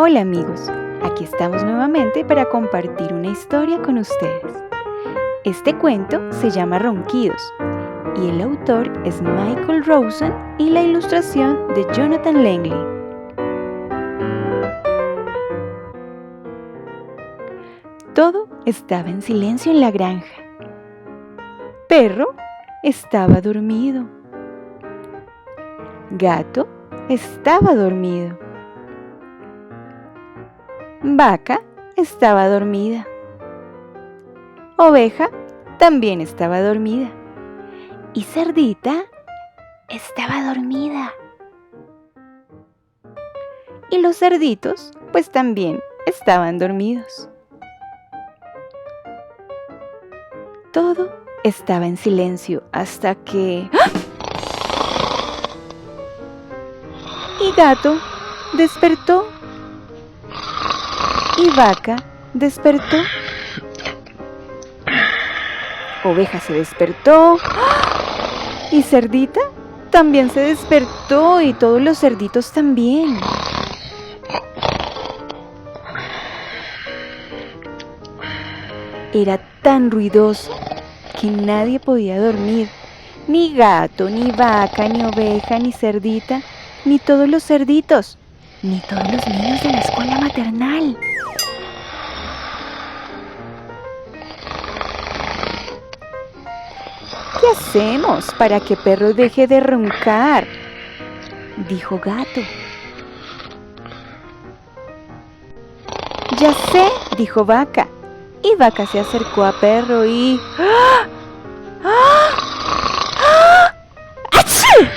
Hola amigos, aquí estamos nuevamente para compartir una historia con ustedes. Este cuento se llama Ronquidos y el autor es Michael Rosen y la ilustración de Jonathan Langley. Todo estaba en silencio en la granja. Perro estaba dormido. Gato estaba dormido. Vaca estaba dormida. Oveja también estaba dormida. Y Cerdita estaba dormida. Y los cerditos, pues también estaban dormidos. Todo estaba en silencio hasta que... ¡Ah! Y Gato despertó. Y Vaca despertó. Oveja se despertó. ¡Ah! Y Cerdita también se despertó y todos los cerditos también. Era tan ruidoso que nadie podía dormir. Ni gato, ni vaca, ni oveja, ni cerdita, ni todos los cerditos, ni todos los niños de la escuela maternal. ¿Qué hacemos para que Perro deje de roncar?, dijo Gato. Ya sé, dijo Vaca. Y Vaca se acercó a Perro y... ¡Ah! ¡Ah! ¡Ah! ¡Achí!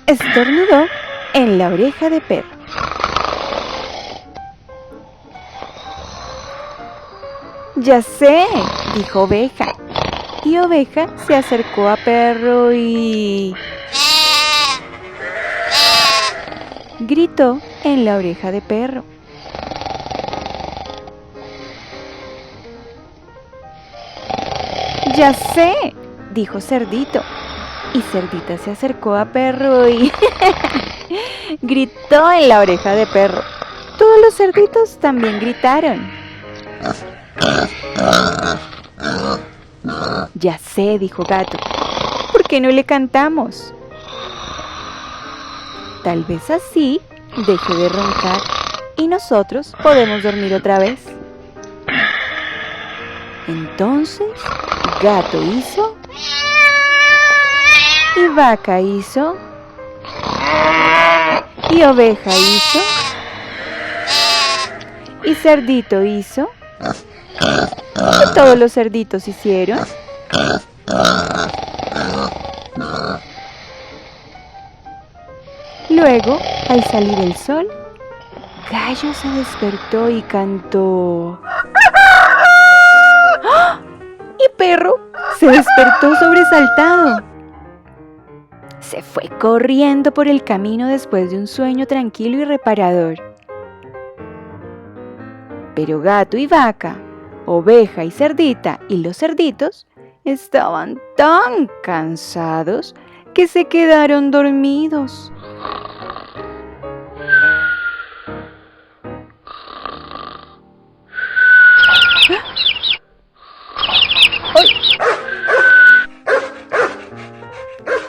Estornudó en la oreja de Perro. Ya sé, dijo Oveja. Y Oveja se acercó a Perro y... gritó en la oreja de Perro. Ya sé, dijo Cerdito. Y Cerdita se acercó a Perro y... gritó en la oreja de Perro. Todos los cerditos también gritaron. Ya sé, dijo Gato. ¿Por qué no le cantamos? Tal vez así deje de roncar y nosotros podemos dormir otra vez. Entonces, Gato hizo... y Vaca hizo... y Oveja hizo... y Cerdito hizo... y todos los cerditos hicieron... Luego, al salir el sol, Gallo se despertó y cantó... ¡Ah! Y Perro se despertó sobresaltado. Se fue corriendo por el camino después de un sueño tranquilo y reparador. Pero Gato y Vaca, Oveja y Cerdita y los cerditos estaban tan cansados que se quedaron dormidos.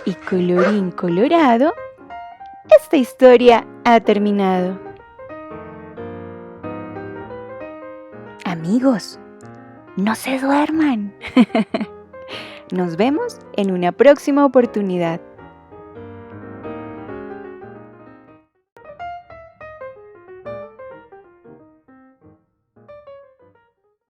Y colorín colorado, esta historia ha terminado. Amigos, no se duerman. Nos vemos en una próxima oportunidad.